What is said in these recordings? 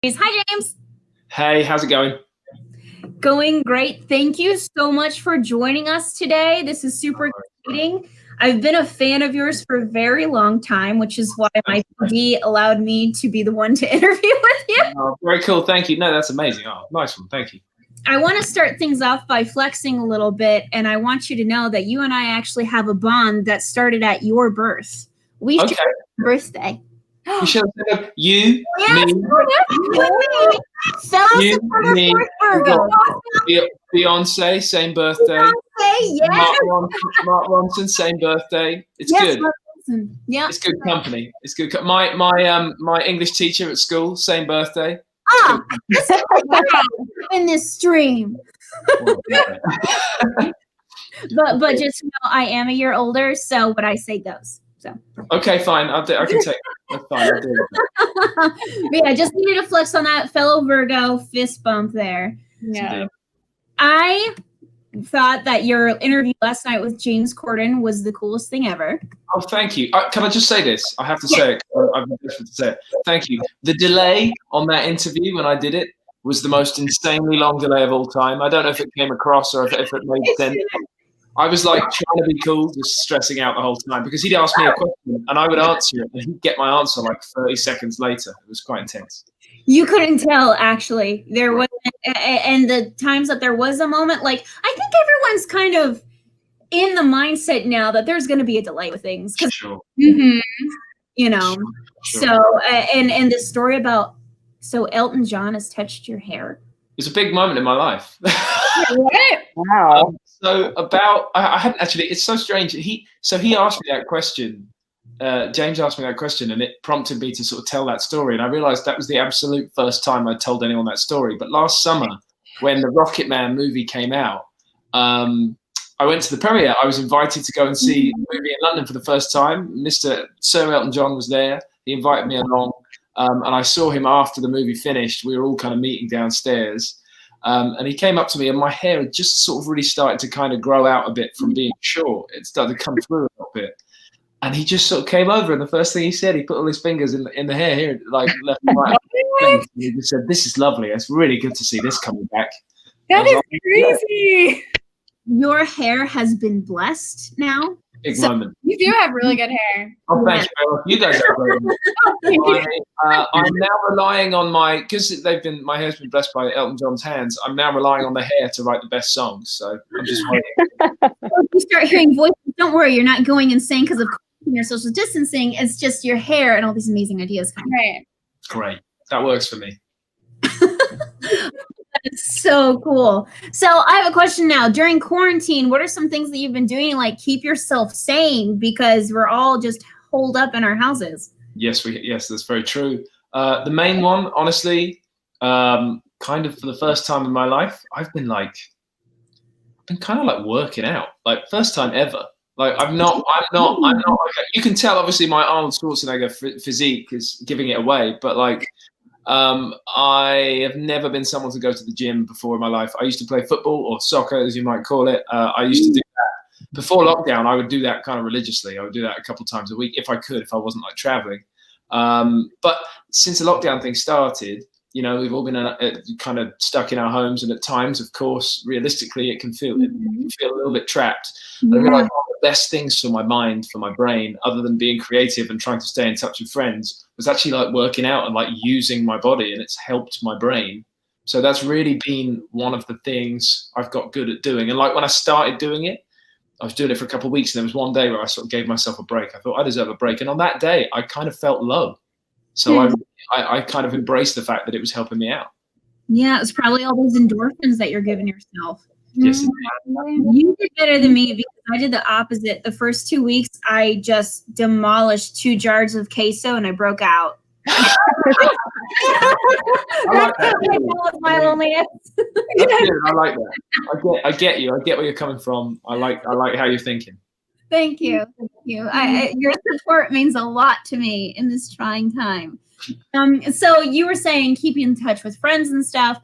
Hi, James. Hey, how's it going? Going great. Thank you so much for joining us today. This is super exciting. I've been a fan of yours for a very long time, which is why my PD allowed me to be the one to interview with you. Oh, very cool. Thank you. No, that's amazing. Oh, nice one. Thank you. I want to start things off by flexing a little bit, and I want you to know that you and I actually have a bond that started at your birth. We shared a birthday. We shall say you, Yes, me, me, Virgo. Beyonce, same birthday. Beyonce, yes. Mark Ronson, same birthday. It's Yes, good. Mark Ronson. Yeah. It's good company. It's good. My English teacher at school, same birthday. Oh, this is in this stream. but just know I am a year older, so what I say goes. So okay, fine. I can take that. That's fine. I'll do it. But yeah, just needed to flex on that fellow Virgo fist bump there. Yeah. I thought that your interview last night with James Corden was the coolest thing ever. Oh, thank you. Can I just say this? I have to say it. I've been desperate to say it. Thank you. The delay on that interview when I did it was the most insanely long delay of all time. I don't know if it came across or if it made sense. I was like trying to be cool, just stressing out the whole time because he'd ask me a question and I would answer it and he'd get my answer like 30 seconds later. It was quite intense. You couldn't tell, actually. There was, and the times that there was a moment, like I think everyone's kind of in the mindset now that there's going to be a delay with things. Sure. You know. Sure. So and the story about Elton John has touched your hair. It's a big moment in my life. What? Wow. I hadn't actually. It's so strange. He asked me that question. James asked me that question, and it prompted me to sort of tell that story. And I realized that was the absolute first time I'd told anyone that story. But last summer, when the Rocket Man movie came out, I went to the premiere. I was invited to go and see the movie in London for the first time. Mr. Sir Elton John was there. He invited me along, and I saw him after the movie finished. We were all kind of meeting downstairs. And he came up to me and my hair had just sort of really started to kind of grow out a bit from being short. It started to come through a little bit. And he just sort of came over and the first thing he said, he put all his fingers in the hair here, like left and right. And he just said, "This is lovely. It's really good to see this coming back." That is crazy. Your hair has been blessed now. Big moment. You do have really good hair. Oh, thank you. You guys have great I'm now relying on because my hair's been blessed by Elton John's hands. I'm now relying on the hair to write the best songs. So I'm just waiting. If you start hearing voices, don't worry, you're not going insane because of your social distancing. It's just your hair and all these amazing ideas coming. Right. Great. That works for me. That's so cool. So I have a question now. During quarantine, what are some things that you've been doing to like keep yourself sane because we're all just holed up in our houses? Yes, that's very true. The main one, honestly, kind of for the first time in my life, I've been kind of like working out, like first time ever. Like I'm not like you can tell obviously my Arnold Schwarzenegger physique is giving it away, but like I have never been someone to go to the gym before in my life. I used to play football or soccer, as you might call it. I used to do that before lockdown. I would do that kind of religiously. I would do that a couple of times a week if I wasn't like traveling. But since the lockdown thing started, you know, we've all been kind of stuck in our homes, and at times, of course, realistically, it can feel a little bit trapped. And I realized one of the best things for my mind, for my brain, other than being creative and trying to stay in touch with friends, was actually like working out and like using my body, and it's helped my brain. So that's really been one of the things I've got good at doing. And like when I started doing it, I was doing it for a couple of weeks, and there was one day where I sort of gave myself a break. I thought I deserve a break, and on that day, I kind of felt low. So I kind of embraced the fact that it was helping me out. Yeah, it was probably all those endorphins that you're giving yourself. Yes, you did better than me because I did the opposite. The first 2 weeks, I just demolished 2 jars of queso and I broke out. I like that. That was my loneliness. I like that. I get you. I get where you're coming from. I like how you're thinking. Thank you. Thank you. Your support means a lot to me in this trying time. So you were saying keeping in touch with friends and stuff.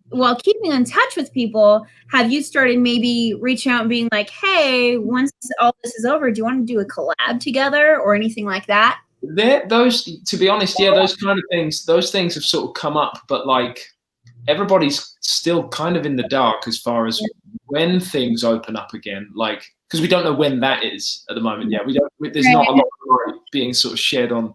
Well, keeping in touch with people, have you started maybe reaching out and being like, hey, once all this is over, do you want to do a collab together or anything like that? those, to be honest, yeah, those kind of things, those things have sort of come up, but like everybody's still kind of in the dark as far as when things open up again, like, because we don't know when that is at the moment. Yeah, there's not a lot of light being sort of shed on.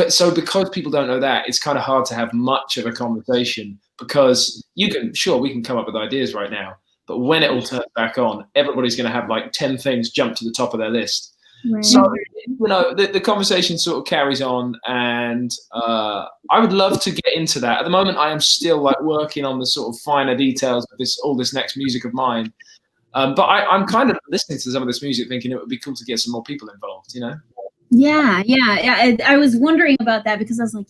So because people don't know that, it's kind of hard to have much of a conversation, because we can come up with ideas right now, but when it all turns back on, everybody's going to have like 10 things jump to the top of their list. Right. So, the conversation sort of carries on, and I would love to get into that. At the moment, I am still like working on the sort of finer details of all this next music of mine. But I'm kind of listening to some of this music thinking it would be cool to get some more people involved, Yeah. I was wondering about that, because I was like,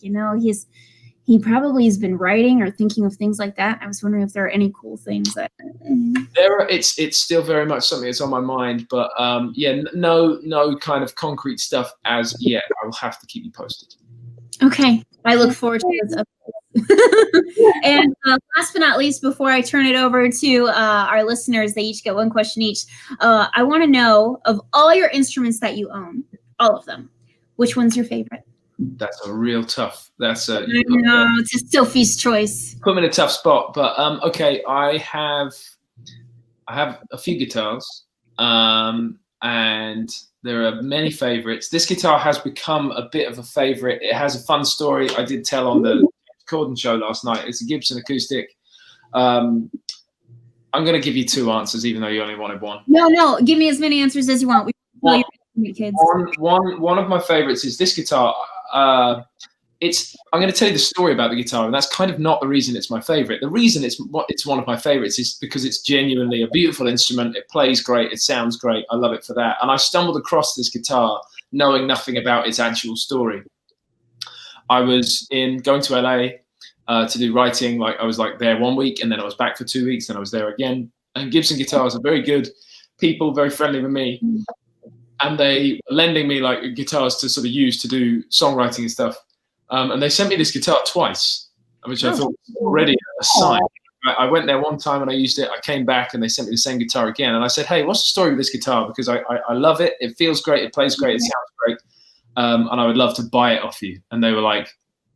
he probably has been writing or thinking of things like that. I was wondering if there are any cool things that it's still very much something that's on my mind, but no kind of concrete stuff as yet. I will have to keep you posted. Okay, I look forward to this update. And last but not least, before I turn it over to our listeners, they each get one question each. I want to know, of all your instruments that you own, all of them, which one's your favorite? That's a real tough. It's a Sophie's choice. Put me in a tough spot, but okay. I have a few guitars, and there are many favorites. This guitar has become a bit of a favorite. It has a fun story I did tell on the Corden show last night. It's a Gibson acoustic. I'm going to give you two answers, even though you only wanted one. No, give me as many answers as you want. Kids. One of my favorites is this guitar. I'm going to tell you the story about the guitar, and that's kind of not the reason it's my favorite. The reason it's one of my favorites is because it's genuinely a beautiful instrument. It plays great. It sounds great. I love it for that. And I stumbled across this guitar knowing nothing about its actual story. I was going to LA to do writing. Like, I was like there 1 week, and then I was back for 2 weeks, and I was there again. And Gibson Guitars are very good people, very friendly with me. And they were lending me like guitars to sort of use to do songwriting and stuff. And they sent me this guitar twice, which I thought was already a sign. I went there one time and I used it. I came back and they sent me the same guitar again. And I said, hey, what's the story with this guitar? Because I love it. It feels great. It plays great. It sounds great. And I would love to buy it off you. And they were like,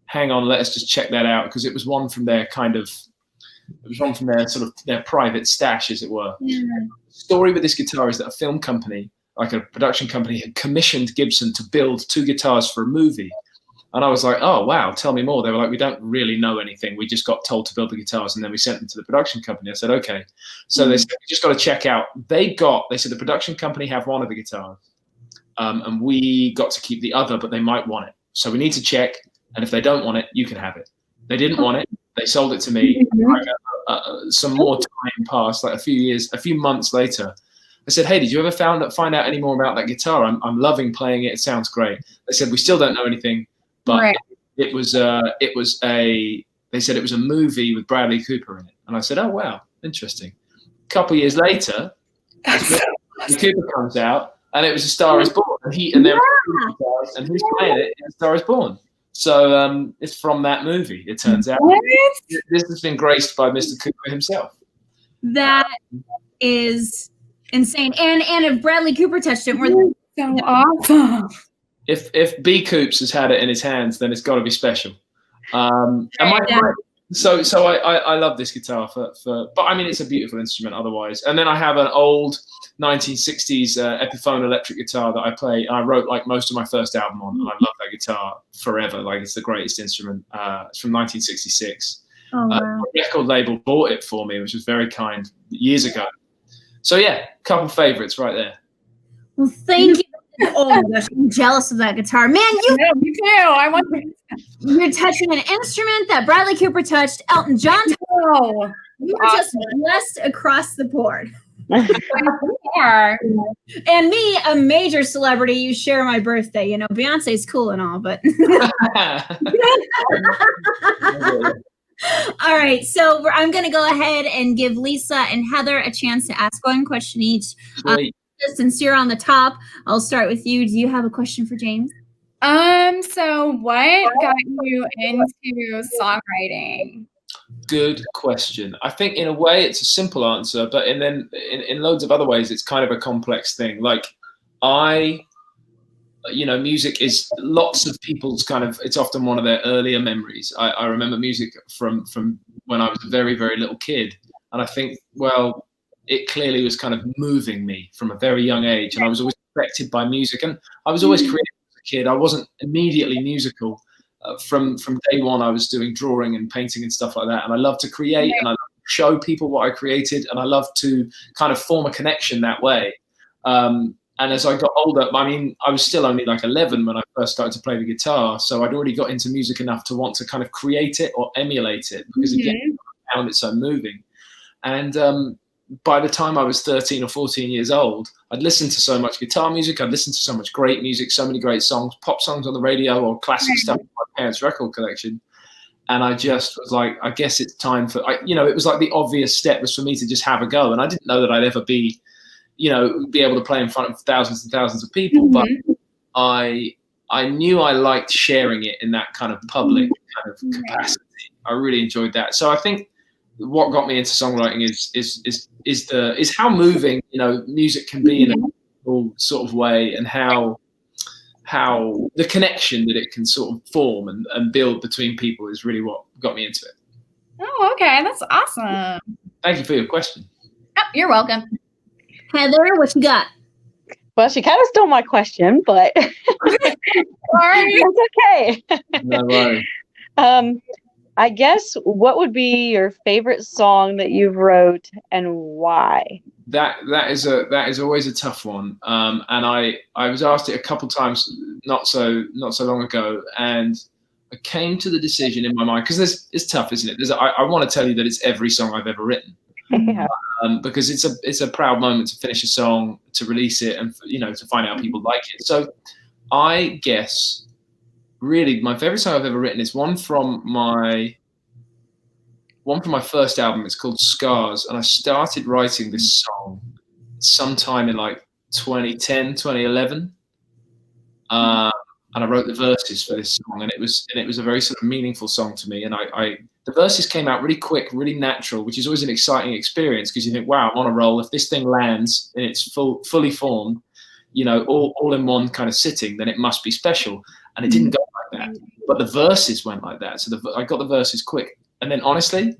hang on, let us just check that out. Because it was one from their sort of their private stash, as it were. Yeah. The story with this guitar is that a film company, like a production company, had commissioned Gibson to build 2 guitars for a movie. And I was like, oh, wow, tell me more. They were like, we don't really know anything. We just got told to build the guitars, and then we sent them to the production company. I said, okay. So they said, we just got to check out. They said the production company have one of the guitars, and we got to keep the other, but they might want it. So we need to check, and if they don't want it, you can have it. They didn't want it. They sold it to me. Some more time passed, like a few months later. I said, hey, did you ever find out any more about that guitar? I'm loving playing it. It sounds great. They said, we still don't know anything, but right. They said it was a movie with Bradley Cooper in it. And I said, oh, wow, interesting. A couple of years later, Cooper comes out, and it was A Star Is Born. And he's playing it in A Star Is Born. So it's from that movie, it turns out. What? This has been graced by Mr. Cooper himself. That is insane. And if Bradley Cooper touched it, we're so awesome. If B. Coops has had it in his hands, then it's got to be special. So I love this guitar but I mean, it's a beautiful instrument otherwise. And then I have an old 1960s Epiphone electric guitar that I play. And I wrote like most of my first album on, and I love that guitar forever. Like, it's the greatest instrument. It's from 1966. Oh, wow. The record label bought it for me, which was very kind, years ago. So yeah, couple favorites right there. Well, thank you. Oh my gosh, I'm jealous of that guitar. Man, me too. I want to. You're touching an instrument that Bradley Cooper touched, Elton John touched. Oh, you were just blessed across the board. Are. And me, a major celebrity, you share my birthday. You know, Beyonce's cool and all, but all right, so I'm going to go ahead and give Lisa and Heather a chance to ask one question each. Since you're on the top, I'll start with you. Do you have a question for James? So what got you into songwriting? Good question. I think in a way it's a simple answer, but in loads of other ways it's kind of a complex thing. Like, music is lots of people's it's often one of their earlier memories. I remember music from when I was a very, very little kid. And I think, well, it clearly was kind of moving me from a very young age. And I was always affected by music. And I was always creative as a kid. I wasn't immediately musical. From day one, I was doing drawing and painting and stuff like that. And I love to create and I love to show people what I created. And I love to kind of form a connection that way. And as I got older, I mean, I was still only like 11 when I first started to play the guitar. So I'd already got into music enough to want to kind of create it or emulate it because again, I found it so moving. And by the time I was 13 or 14 years old, I'd listened to so much guitar music. I'd listened to so much great music, so many great songs, pop songs on the radio or classic stuff in my parents' record collection. And I just was like, I guess it's time for, it was like the obvious step was for me to just have a go. And I didn't know that I'd ever be able to play in front of thousands and thousands of people. But I knew I liked sharing it in that kind of public kind of capacity. I really enjoyed that. So I think what got me into songwriting is how moving music can be in a sort of way, and how the connection that it can sort of form and build between people is really what got me into it. Oh, okay, that's awesome. Thank you for your question. Oh, you're welcome. Heather, what you got? Well, she kind of stole my question, but Sorry. it's okay. No worries. I guess what would be your favorite song that you've wrote and why? That is always a tough one. And I was asked it a couple times not so long ago, and I came to the decision in my mind because it's tough, isn't it? I want to tell you that it's every song I've ever written. Yeah. Because it's a proud moment to finish a song, to release it, and to find out people like it. So I guess really my favorite song I've ever written is one from my first album. It's called Scars, and I started writing this song sometime in like 2010, 2011. And I wrote the verses for this song, and it was a very sort of meaningful song to me. And the verses came out really quick, really natural, which is always an exciting experience because you think, wow, I'm on a roll. If this thing lands and it's fully formed, all in one kind of sitting, then it must be special. And it didn't go like that, but the verses went like that. So I got the verses quick, and then honestly,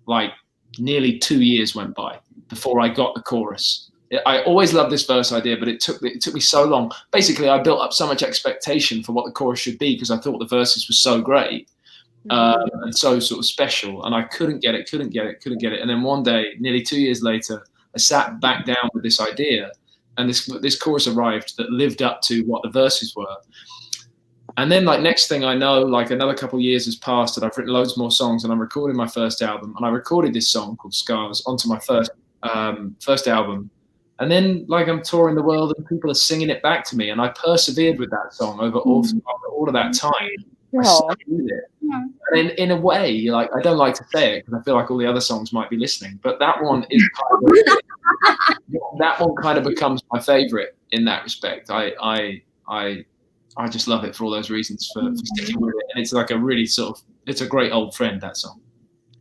like nearly 2 years went by before I got the chorus. I always loved this verse idea, but it took me so long. Basically, I built up so much expectation for what the chorus should be because I thought the verses were so great and so sort of special, and I couldn't get it. And then one day, nearly 2 years later, I sat back down with this idea, and this chorus arrived that lived up to what the verses were. And then, like, next thing I know, like another couple of years has passed, and I've written loads more songs, and I'm recording my first album, and I recorded this song called Scars onto my first album. And then, like, I'm touring the world and people are singing it back to me. And I persevered with that song over all of that time. I stuck with it. And in a way, like, I don't like to say it because I feel like all the other songs might be listening. But that one is that one kind of becomes my favorite in that respect. I just love it for all those reasons for sticking with it. And it's like a really it's a great old friend, that song.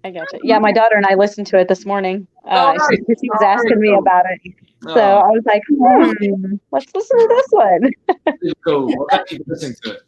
I gotcha. Yeah, my daughter and I listened to it this morning. She was asking me about it. So I was like, let's listen to this one. Cool. Well, thank you for listening to it.